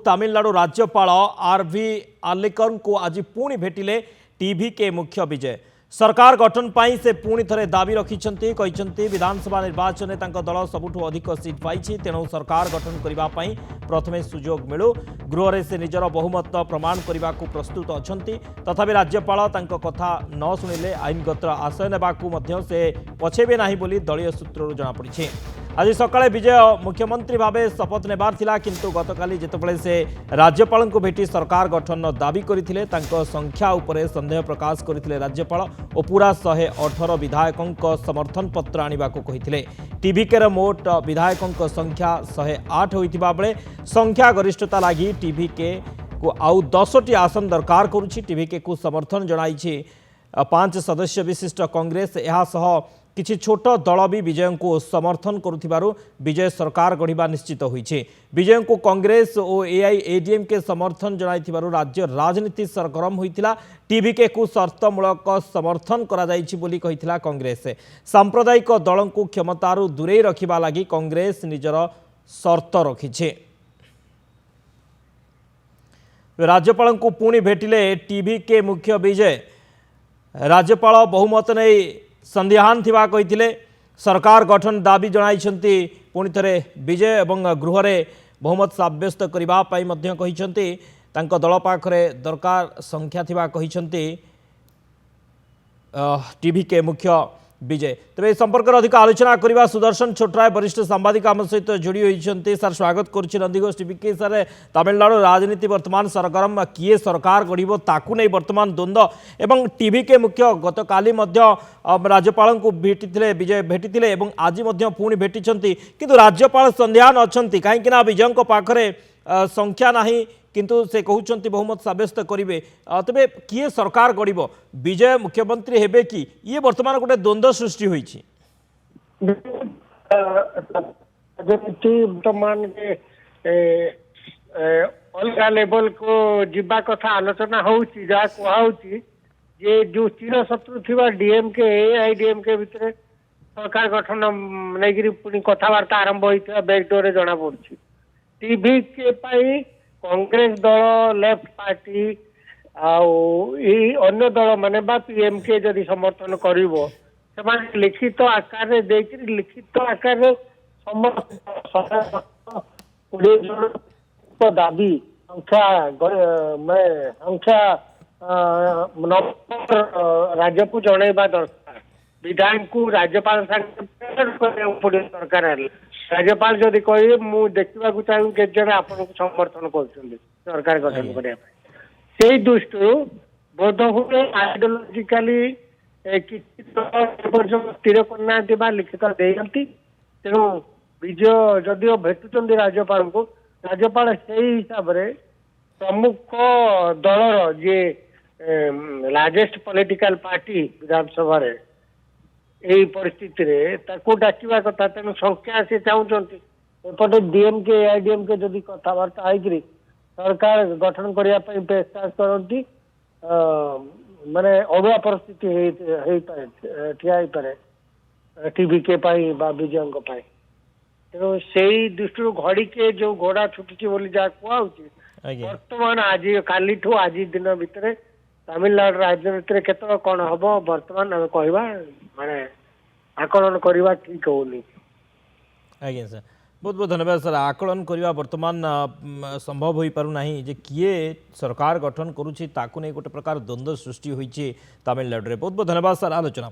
तमिलनाडु राज्यपाल आरवी आल्लेकर को आज पुणी भेटिले टीवी के मुख्य विजय। सरकार गठन पाई से पुणी थरे दाबी रखिछंती, कहिछंती विधानसभा निर्वाचन में तांको दल सबुठु अधिक सीट पाइछि, तेणु सरकार गठन करिबा पई प्रथमे सुजोग मिलू। गृह से निजर बहुमत प्रमाण करने को प्रस्तुत अछंती। तथापि राज्यपाल तांको कथा न शुणिले आईनगत आश्रय नेबाकू मध्य से पछेबे नाही बोली दलीय सूत्रରୁ जଣା पड़िछि। आज सकाळे विजय मुख्यमंत्री भावे शपथ नेबार थिला, किंतु गतकाली जेतेबेले से राज्यपाल को भेटी सरकार गठन दाबी करथिले, तांको संख्या उपरे संदेह प्रकाश करथिले राज्यपाल और पूरा 118 विधायकों समर्थन पत्र आनिबा को कहिथिले। टीवीके मोट विधायकों संख्या 108 होइतिबा बेले संख्या गरिष्ठता लागि टीवीके को आउ 10टी आसन दरकार करुछि। टीवीके को समर्थन जणाइछि 5 सदस्य विशिष्ट कांग्रेस। यह सह किछि छोट दल भी विजय को समर्थन करुथिबारु विजय सरकार गढ़िबा निश्चित होइछे। विजय को कांग्रेस और एआईएडीएमके समर्थन जणाइथिबारु राज्य राजनीति सरगरम होइतिला। टीवीके को शर्तमूलक समर्थन करा जाइछि बोली कहिथिला कांग्रेस। सांप्रदायिक दल को क्षमतारु दूरे रखिबा लागि कांग्रेस निजर शर्त रखिछे। राज्यपाल को पुणी भेटिले टीवीके मुख्य विजय। राज्यपाल बहुमत नहीं संदेहान थिबा कहिथिले, सरकार गठन दाबी जणाइछंती पुणी थरे विजय एवं गृह रे बहुमत साब्यस्त करिबा पई मध्य कहिछंती। तांको दल पाखरे दरकार संख्या थिबा कहिछंती टीवीके मुख्य विजय। तेज संपर्क अधिक आलोचना करने सुदर्शन छोटराय वरिष्ठ सांबादिक आम सहित जोड़ी होती। सर स्वागत करुच्ची नंदीघोष टीवी के। सर तमिलनाडु राजनीति वर्तमान सरगरम, किए सरकार गढ़ ताकू नहीं वर्तमान द्वंद्व एवं टीवी के मुख्य गत काली राज्यपाल को भेटी विजय भेटी आज पुणी भेटी, किंतु राज्यपाल संदेहान अच्छा कहीं विजय पाखरे संख्या नहीं, किंतु से कहते बहुमत साब्यस्त करेंगे। तेरे किए सरकार गढ़, विजय मुख्यमंत्री हेबे कि ये वर्तमान गोटे द्वंद्व सृष्टि होइछि। वर्तमान अलग लेवल को जीवा कथा आलोचना होउछि, जहा कहउछि जे जो चिर शत्रु थिबा डीएमके एआईडीएमके भितरे सरकार गठन नेगिरी पुनी कथावार्ता आरंभ होइथिबा बैकडोर रे जणा पड़छि। टीवी के पाई कांग्रेस दल, लेफ्ट पार्टी अन्य दल माने बा पीएमके जदि समर्थन करिवो से लिखित आकार रे देकर लिखित आकार रे समस्त दाबी संख्या राज्य को जनइबा दरकार। विधायक को राज्यपाल सरकार राज्यपाल जदि कहे मु देखा चाहिए केत जन आपन को समर्थन कर सरकार गठन करने से दृष्टि बोध हुए आइडियोलॉजिकली स्थिर करना लिखित देती। तेणु विजय जदिओ भेटुंट राज्यपाल को, राज्यपाल से हिसाब से प्रमुख दलर जे लार्जेस्ट पॉलिटिकल पार्टी विधानसभा यही परिस्थिति रे ताको डाकिबा कथा। तेणु संख्या से चाहते एपटे डीएमके एआईडीएमके जदि कथबार्ता होकर सरकार गठन करने पेशकश करती माने अड़ुआ परिस्थिति ठिया पारे टीवीके विजय। तेणु से दृष्टि घड़ी के जो घोड़ा छुटुची बोली जहाँ कहु वर्तमान आज काली आज दिन भितर तमिलनाडु राजनीति केत कौन हम वर्तमान आम कहवा माने आकलन करवा ठीक होनी। आज्ञा सर बहुत बहुत धन्यवाद। सर आकलन करवा वर्तमान संभव हो पार नहीं जे किए सरकार गठन करुच्ची ताकू नहीं गोटे प्रकार द्वंद्व सृष्टि होती तमिलनाडु रे। बहुत बहुत धन्यवाद सर आलोचना।